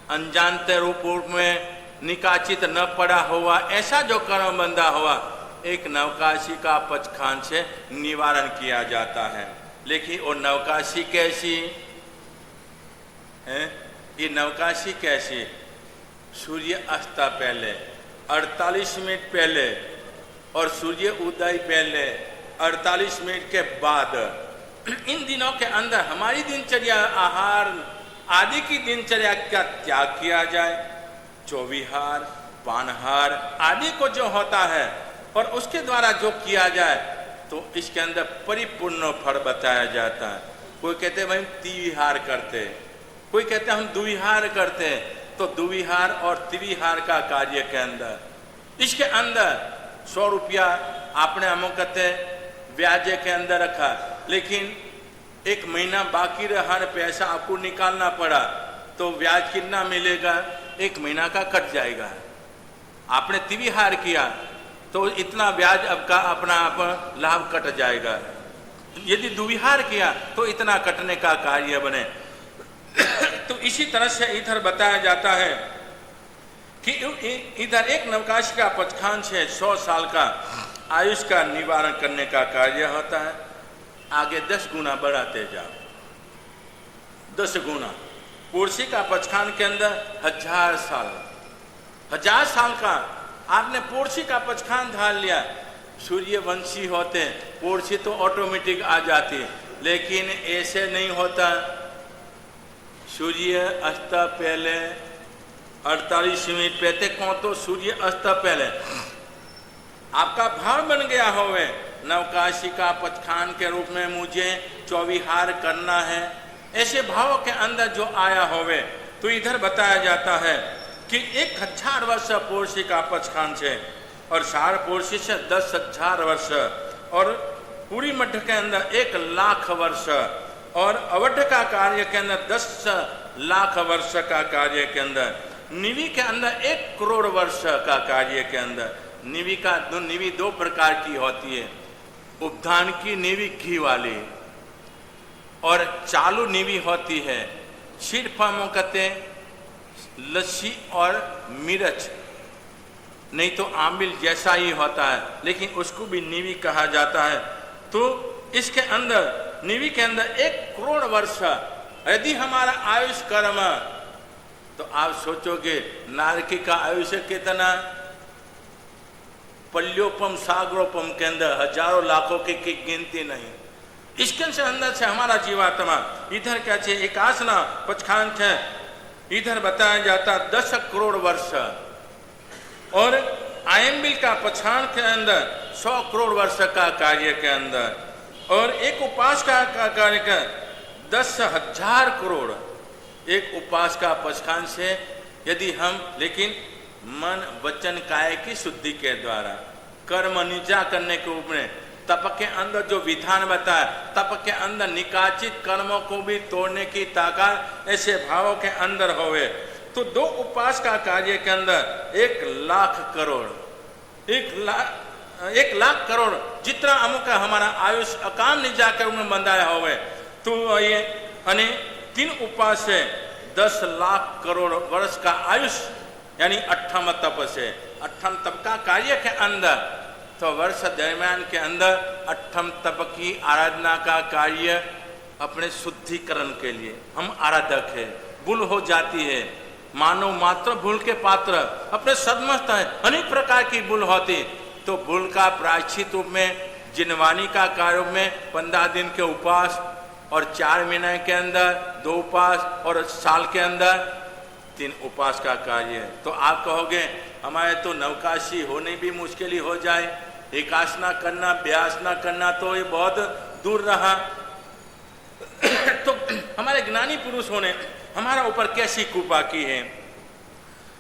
अनजानते रूप में निकाचित न पड़ा हुआ ऐसा जो कर्म बंधा हुआ एक नवकाशी का पचखान से निवारण किया जाता है। लेकिन वो नवकाशी कैसी है? ये नवकाशी कैसी? सूर्य अस्त पहले 48 मिनट पहले और सूर्य उदय पहले 48 मिनट के बाद, इन दिनों के अंदर हमारी दिनचर्या, आहार आदि की दिनचर्या का त्याग किया जाए। चौविहार, पानहार आदि को जो होता है और उसके द्वारा जो किया जाए तो इसके अंदर परिपूर्ण फल बताया जाता है। कोई कहते हैं भाई त्रिविहार करते, कोई कहते हैं हम द्विहार करते, तो द्विहार और त्रिविहार का कार्य के अंदर इसके अंदर 100 रुपया आपने हम कहते ब्याज के अंदर रखा, लेकिन एक महीना बाकी रहा, पैसा आपको निकालना पड़ा, तो ब्याज कितना मिलेगा? 1 महीना का कट जाएगा। आपने त्रिविहार किया तो इतना ब्याज आपका अपना आप लाभ कट जाएगा। यदि द्विहार किया तो इतना कटने का कार्य बने। तो इसी तरह से इधर बताया जाता है कि इधर एक नवकाश का पचखान से 100 साल का आयुष का निवारण करने का कार्य होता है। आगे 10 गुना बढ़ाते जाओ, 10 गुना। पुरुषी का पचखान के अंदर 1000 साल, 1000 साल का आपने पुरुषी का पचखान धार लिया। सूर्यवंशी होते पुरुषी तो ऑटोमेटिक आ जाती, लेकिन ऐसे नहीं होता। सूर्य अस्त पहले 48 मिनट पहले कौन तो सूर्य अस्त पहले आपका भाव बन गया होवे नवकाशी का पचखान के रूप में मुझे चौविहार करना है, ऐसे भाव के अंदर जो आया होवे, तो इधर बताया जाता है कि 1000 वर्ष पुरुषी का पचखान से और सार पुरुषी से 10,000 वर्ष और पूरी मध्य के अंदर 1,00,000 वर्ष और अवध का कार्य के अंदर 10 लाख वर्ष का कार्य के अंदर, निवि के अंदर 1 करोड़ वर्ष का कार्य के अंदर। निवि 2 प्रकार की होती है, उपधान की निवि घी वाली और चालू निवि होती है। सिर्फ हम कहते लस्सी और मिर्च, नहीं तो आमिल जैसा ही होता है, लेकिन उसको भी निवि कहा जाता है। तो इसके अंदर निवि के अंदर 1 करोड़ वर्ष यदि हमारा आयुष कर्म, तो आप सोचोगे नारकी का आयुष्य कितना? पल्योपम सागरोपम के अंदर हजारों लाखों की गिनती नहीं। इसके अंदर से हमारा जीवात्मा इधर क्या चाहिए? एक आसना पचखान है, इधर बताया जाता 10 करोड़ वर्ष और आयम्बिल का पछाण के अंदर 100 करोड़ वर्ष का कार्य के अंदर और एक उपास का कार्य का 10,000 करोड़। एक उपास का पचखान से यदि हम, लेकिन मन वचन काया की शुद्धि के द्वारा कर्म निजा करने के रूप में तप के अंदर जो विधान बताया, तप के अंदर निकाचित कर्मों को भी तोड़ने की ताकत ऐसे भावों के अंदर होवे, तो 2 उपास का कार्य के अंदर 1,00,000 करोड़, 1,00,000 करोड़ जितना अमुक हमारा आयुष अकाम निजा के रूप में बंधाया होवे, तो ये 3 उपास से 10 लाख करोड़ वर्ष का आयुष यानी 8वां तप से 8वां तप का कार्य के अंदर, तो वर्ष दरम्यान के अंदर 8वां तप की आराधना का कार्य अपने शुद्धिकरण के लिए हम आराधक है। भूल हो जाती है, मानव मात्र भूल के पात्र अपने सदमस्त है, अनेक प्रकार की भूल होती, तो भूल का प्रायश्चित रूप में जिनवानी का कार्य में 15 दिन के उपवास और 4 महीने के अंदर 2 उपवास और साल के अंदर 3 उपवास का कार्य है। तो आप कहोगे हमारे तो नवकाशी होने भी मुश्किल ही हो जाए, एकासना करना व्यासना करना तो ये बहुत दूर रहा। तो हमारे ज्ञानी पुरुषों ने हमारा ऊपर कैसी कृपा की है,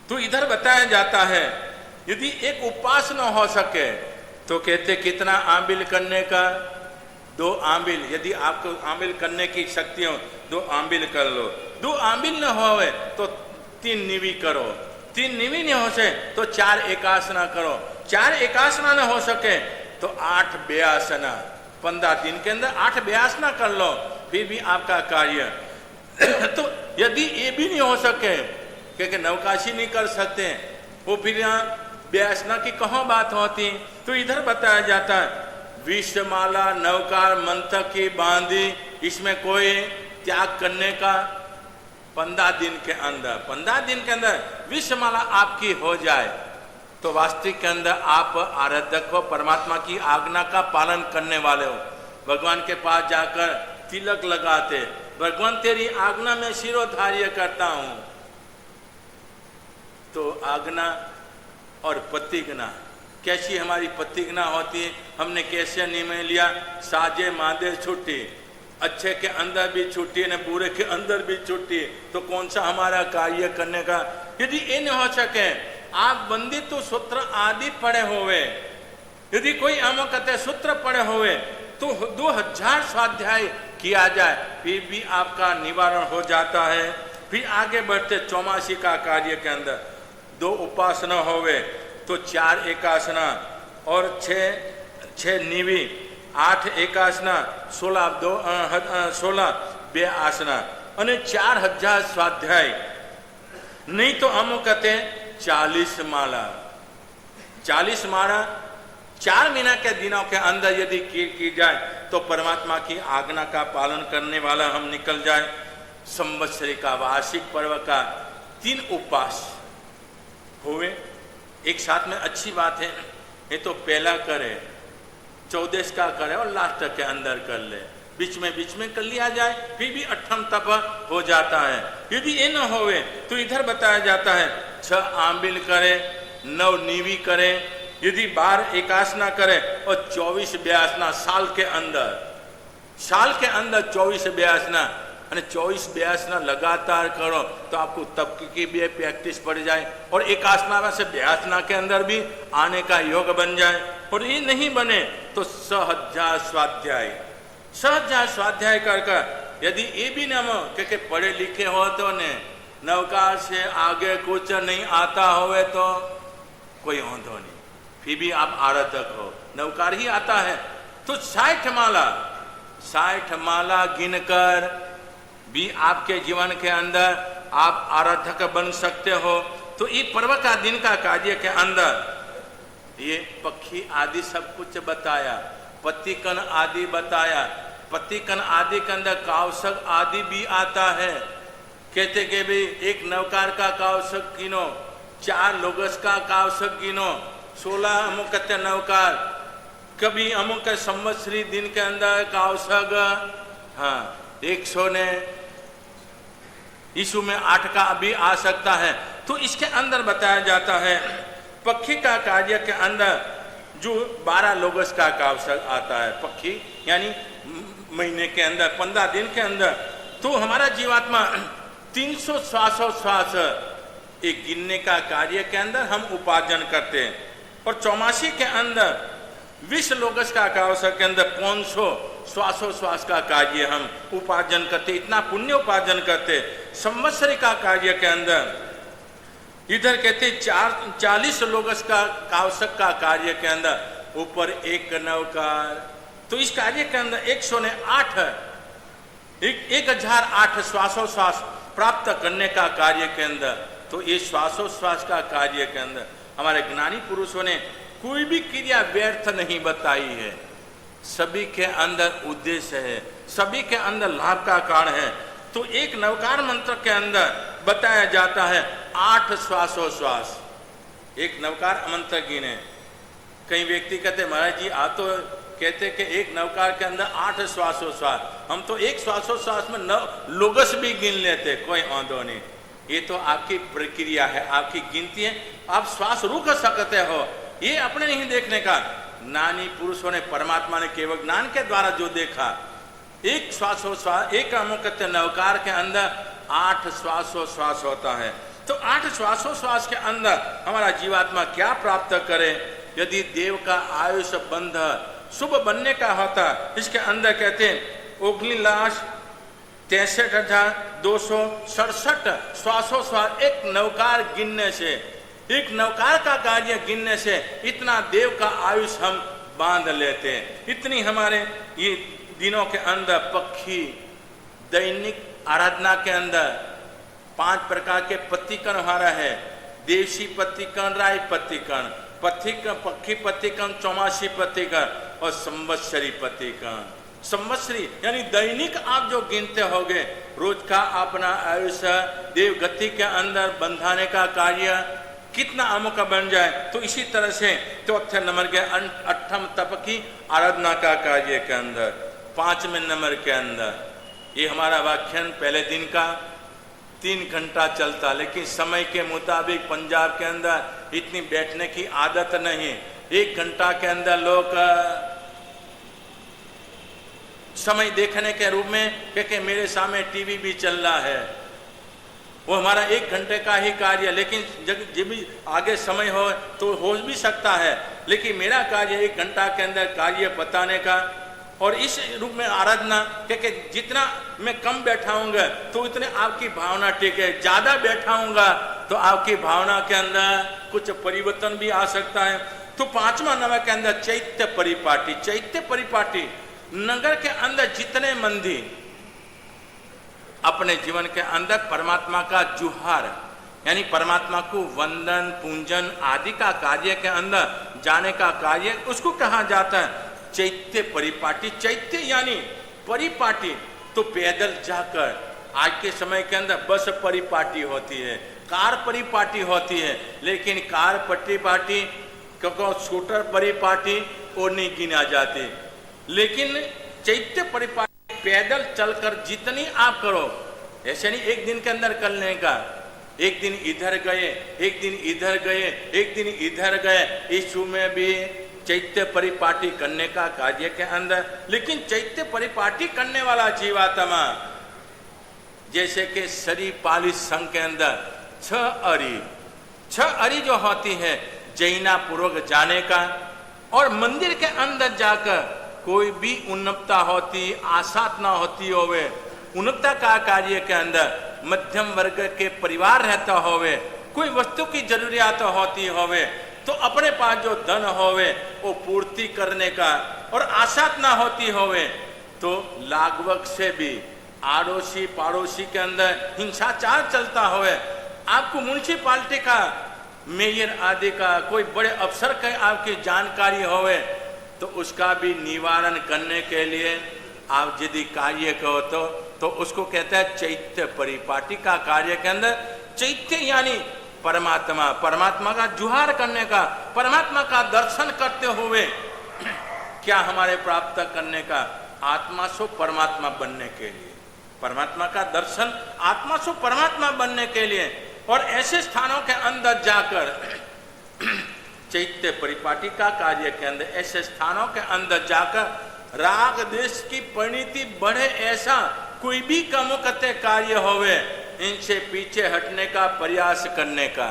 तो इधर बताया जाता है यदि एक उपवास न हो सके तो कहते कितना आंबिल करने का? 2 आंबिल। यदि आपको आंबिल करने की शक्ति हो 2 आंबिल कर लो, 2 आंबिल न होवे तो 3 निवि करो, 3 निवि नहीं हो सके तो 4 एकासना करो, 4 एकासना न हो सके तो 8 व्यासना, 15 दिन के अंदर 8 व्यासना कर लो, फिर भी आपका कार्य। तो यदि ये भी नहीं हो सके क्योंकि नवकाशी नहीं कर सकते, वो फिर यहाँ व्यासना की कहाँ बात होती। तो इधर बताया जाता है विषमाला नवकार मंत्र की बांधी, इसमें कोई त्याग करने का 15 दिन के अंदर विषमाला आपकी हो जाए तो वास्तविक के अंदर आप आराधक हो, परमात्मा की आज्ञा का पालन करने वाले हो। भगवान के पास जाकर तिलक लगाते, भगवान तेरी आज्ञा में शिरोधार्य करता हूं। तो आज्ञा और प्रतिज्ञा, कैसी हमारी प्रतिज्ञा होती है, हमने कैसे निर्णय लिया, साजे मादे छुट्टी, अच्छे के अंदर भी छुट्टी न बुरे के अंदर भी छुट्टी, तो कौन सा हमारा कार्य करने का। यदि ये न हो सके, आप बंदित तो सूत्र आदि पढ़े हुए, यदि कोई हम कहते सूत्र पढ़े हुए तो 2000 स्वाध्याय किया जाए फिर भी आपका निवारण हो जाता है। फिर आगे बढ़ते चौमासी का कार्य के अंदर 2 उपासना होवे तो 4 एकासना और 6 निवी, 8 एकासना, 16 बे आसना और 4000 स्वाध्याय, नहीं तो हम कहते 40 माला 4 महीना के दिनों के अंदर यदि की जाए तो परमात्मा की आज्ञा का पालन करने वाला हम निकल जाए। संवत्सरी का वार्षिक पर्व का 3 उपवास हुए एक साथ में, अच्छी बात है। ये तो पहला करे, 14 का करे और लास्ट के अंदर कर ले, बीच में कर लिया जाए फिर भी 8 तप हो जाता है। यदि ये न होवे तो इधर बताया जाता है 6 आंबिल करे, 9 नीवी करे, यदि 12 एकासना करे और 24 व्यासना साल के अंदर 24 व्यासना, और 24 व्यासना लगातार करो तो आपको तप की भी प्रैक्टिस पड़ जाए और एकासना से व्यासना के अंदर भी आने का योग बन जाए। और ये नहीं बने तो 6000 स्वाध्याय कर यदि ये भी न हो, क्योंकि पढ़े लिखे हो तो ने नवकार से आगे कुछ नहीं आता होवे तो कोई औंधो नहीं, फिर भी आप आराधक हो, नवकार ही आता है तो 60 माला गिनकर भी आपके जीवन के अंदर आप आराधक बन सकते हो। तो ये पर्व का दिन का कार्य के अंदर ये पक्षी आदि सब कुछ बताया, पतिकन आदि बताया, पतिकन आदि के अंदर कावसक आदि भी आता है। कहते कि भाई एक नवकार का कावसक गिनो, 4 लोगस का कावसक गिनो, 16 अमुक कहते नवकार, कभी अमुक संवत्सरी दिन के अंदर कावसक 100 ने यीशु में 8 का भी आ सकता है। तो इसके अंदर बताया जाता है पक्षी का कार्य के अंदर जो 12 लोगस का कावसक आता है, पक्षी यानी महीने के अंदर 15 दिन के अंदर, तो हमारा जीवात्मा 300 श्वास एक गिनने का कार्य के अंदर हम उपार्जन करते हैं। और चौमासी के अंदर 20 लोगस का कावसक के अंदर 500 श्वास का कार्य हम उपार्जन करते, इतना पुण्य उपार्जन करते। संवत्सरी का कार्य के अंदर इधर कहते 40 लोगस का कावसक का कार्य के अंदर ऊपर 1 नवकार, तो इस कार्य के अंदर 108 1008 श्वास प्राप्त करने का कार्य के अंदर, तो ये श्वास का कार्य के अंदर हमारे ज्ञानी पुरुषों ने कोई भी क्रिया व्यर्थ नहीं बताई है, सभी के अंदर उद्देश्य है, सभी के अंदर लाभ का कारण है। तो एक नवकार मंत्र के अंदर बताया जाता है 8 श्वास, एक नवकार मंत्र गिने। कई व्यक्ति कहते महाराज जी आप तो कहते कि एक नवकार के अंदर 8 श्वास, हम तो एक श्वास में 9 लोगस भी गिन लेते, कोई औंधो नहीं। ये तो आपकी प्रक्रिया है, आपकी गिनती है, आप श्वास रुक सकते हो, ये अपने नहीं देखने का। ज्ञानी पुरुषों ने, परमात्मा ने केवल ज्ञान के द्वारा जो देखा, एक श्वास एक अमुक नवकार के अंदर 8 श्वास होता है। तो 8 श्वास के अंदर हमारा जीवात्मा क्या प्राप्त करे। यदि देव का आयुष बंध शुभ बनने का होता, इसके अंदर कहते हैं 63,267 श्वास एक नवकार गिनने से, एक नवकार का कार्य गिनने से इतना देव का आयुष हम बांध लेते हैं। इतनी हमारे ये दिनों के अंदर पक्षी दैनिक आराधना के अंदर 5 प्रकार के पत्तीकण हमारा है। देशी पत्तीकण, राय पत्तीकण, पक्षी पत्तीकण, चौमासी पत्तीकण और संवत्सरी पत्तीकण। संवत्सरी यानी दैनिक आप जो गिनते होगे, रोज का अपना आयुष्य देवगति के अंदर बंधाने का कार्य कितना आमों का बन जाए। तो इसी तरह से चौथे नंबर के 8वें तप की आराधना का कार्य के अंदर, 5वें नंबर के अंदर ये हमारा व्याख्यान पहले दिन का 3 घंटा चलता, लेकिन समय के मुताबिक पंजाब के अंदर इतनी बैठने की आदत नहीं। 1 घंटा के अंदर लोग समय देखने के रूप में, क्योंकि मेरे सामने टीवी भी चल रहा है, वो हमारा 1 घंटे का ही कार्य, लेकिन जब भी आगे समय हो तो हो भी सकता है, लेकिन मेरा कार्य 1 घंटा के अंदर कार्य बताने का। और इस रूप में आराधना, क्योंकि जितना मैं कम बैठाऊंगा तो उतने आपकी भावना ठीक है, ज्यादा बैठाऊंगा तो आपकी भावना के अंदर कुछ परिवर्तन भी आ सकता है। तो 5वां नंबर के अंदर चैत्य परिपाटी। चैत्य परिपाटी नगर के अंदर जितने मंदिर अपने जीवन के अंदर परमात्मा का जुहार यानी परमात्मा को वंदन पूजन आदि का कार्य के अंदर जाने का कार्य, उसको कहा जाता है चैत्य परिपाटी। चैत्य यानी परिपाटी तो पैदल जाकर, आज के समय के अंदर बस परिपाटी होती है, कार परिपाटी होती है, लेकिन कार परिपाटी क्योंकि स्कूटर परिपाटी और नहीं गिना जाती। लेकिन चैत्य परिपाटी पैदल चलकर जितनी आप करो, ऐसे नहीं एक दिन के अंदर करने का, एक दिन इधर गए, एक दिन इधर गए, एक दिन इधर गए, इस में भी चैत्य परिपाटी करने का कार्य के अंदर। लेकिन चैत्य परिपाटी करने वाला जीवात्मा, जैसे कि शरीर पालिश संघ के अंदर 6 अरी जो होती है जैना पूर्वक जाने का, और मंदिर के अंदर जाकर कोई भी उन्नतता होती, आसात ना होती होवे, उन्नतता का कार्य के अंदर मध्यम वर्ग के परिवार रहता होवे, कोई वस्तु की जरूरियात होती होवे, तो अपने पास जो धन होवे वो पूर्ति करने का, और आसात ना होती होवे तो लागवक से भी आड़ोसी पाड़ोसी के अंदर हिंसाचार चलता होवे, आपको म्युनिसिपालिटी का मेयर आदि का कोई बड़े अफसर का आपकी जानकारी होवे, तो उसका भी निवारण करने के लिए आप यदि कार्य करो तो उसको कहता है चैत्य परिपाटी का कार्य के अंदर। चैत्य यानी परमात्मा, परमात्मा का जुहार करने का, परमात्मा का दर्शन करते हुए क्या हमारे प्राप्त करने का, आत्मा सो परमात्मा बनने के लिए, परमात्मा का दर्शन आत्मा सो परमात्मा बनने के लिए। और ऐसे स्थानों के अंदर जाकर चैत्य परिपाटी का कार्य के अंदर, ऐसे स्थानों के अंदर जाकर राग देश की परिणति बढ़े ऐसा कोई भी कमुकते कार्य होवे, इनसे पीछे हटने का प्रयास करने का,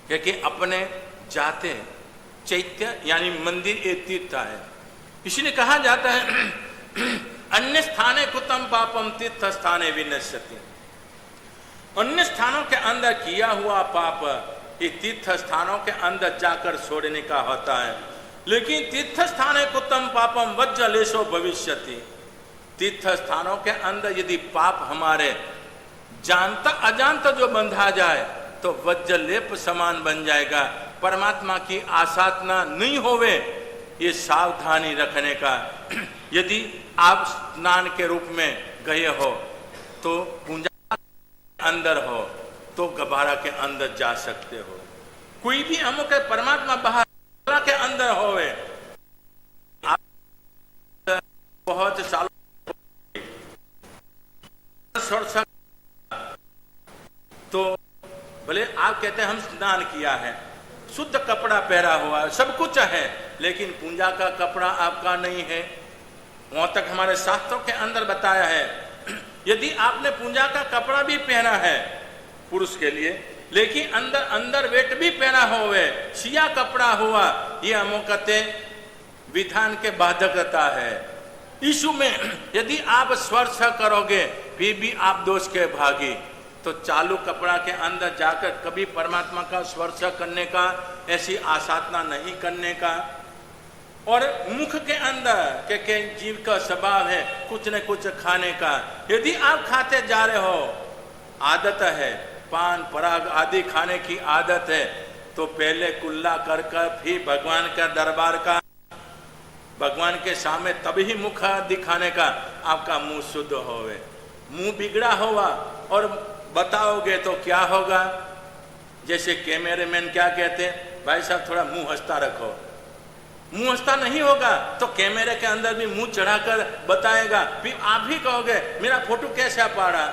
क्योंकि अपने जाते चैत्य यानी मंदिर एक तीर्थ है, इसलिए कहा जाता है अन्य स्थाने कुतम पापम तीर्थ स्थाने विनश्यति। अन्य स्थानों के अंदर किया हुआ पाप ये तीर्थ स्थानों के अंदर जाकर छोड़ने का होता है, लेकिन तीर्थ स्थाने कुतम पापम वज्रलेशो भविष्यति। तीर्थ स्थानों के अंदर यदि पाप हमारे जानता अजानता जो बंधा जाए तो वज्रलेप समान बन जाएगा। परमात्मा की आसाधना नहीं होवे, ये सावधानी रखने का। यदि आप स्नान के रूप में गए हो तो पूजा अंदर हो तो गबारा के अंदर जा सकते हो। कोई भी अमुक परमात्मा बाहर के अंदर होवे, आप बहुत सालों तो भले आप कहते हैं हम स्नान किया है, शुद्ध कपड़ा पहना हुआ सब कुछ है, लेकिन पूजा का कपड़ा आपका नहीं है। वहां तक हमारे शास्त्रों के अंदर बताया है, यदि आपने पूजा का कपड़ा भी पहना है पुरुष के लिए, लेकिन अंदर वेट भी पहना हुए, सिया कपड़ा हुआ, ये अमुकते विधान के बाधकता है। यीशु में यदि आप स्पर्श करोगे फिर भी आप दोष के भागी, तो चालू कपड़ा के अंदर जाकर कभी परमात्मा का स्पर्श करने का, ऐसी आसाधना नहीं करने का। और मुख के अंदर के जीव का स्वभाव है कुछ न कुछ खाने का, यदि आप खाते जा रहे हो आदत है, पान पराग आदि खाने की आदत है, तो पहले कुल्ला कर फिर भगवान का दरबार का, भगवान के सामने तभी मुख दिखाने का आपका मुंह शुद्ध होवे। मुंह बिगड़ा होगा और बताओगे तो क्या होगा? जैसे कैमरामैन क्या कहते हैं, भाई साहब थोड़ा मुंह हंसता रखो, मुंह हंसता नहीं होगा तो कैमरे के अंदर भी मुंह चढ़ाकर बताएगा, फिर आप भी कहोगे मेरा फोटो कैसा पाड़ा।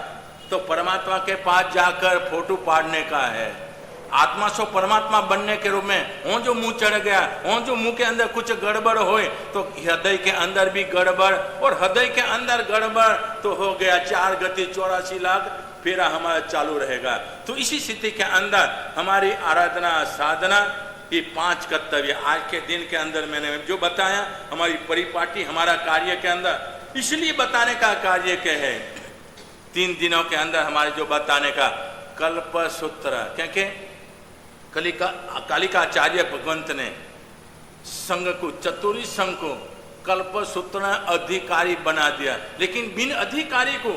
तो परमात्मा के पास जाकर फोटो पाड़ने का है। आत्मा सो परमात्मा बनने के रूप में हो जो मुंह चढ़ गया, हो जो मुंह के अंदर कुछ गड़बड़ होए तो हृदय के अंदर भी गड़बड़, और हृदय के अंदर गड़बड़ तो हो गया 4 गति 84 लाख फेरा हमारा चालू रहेगा। तो इसी स्थिति के अंदर हमारी आराधना साधना ये 5 कर्तव्य आज के दिन के अंदर मैंने जो बताया, हमारी परिपाटी हमारा कार्य के अंदर इसलिए बताने का कार्य के है 3 दिनों के अंदर हमारे जो बताने का कल्प सूत्र, क्योंकि कालिका आचार्य भगवंत ने संघ को, चतुरी संघ को कल्प सूत्र अधिकारी बना दिया, लेकिन बिन अधिकारी को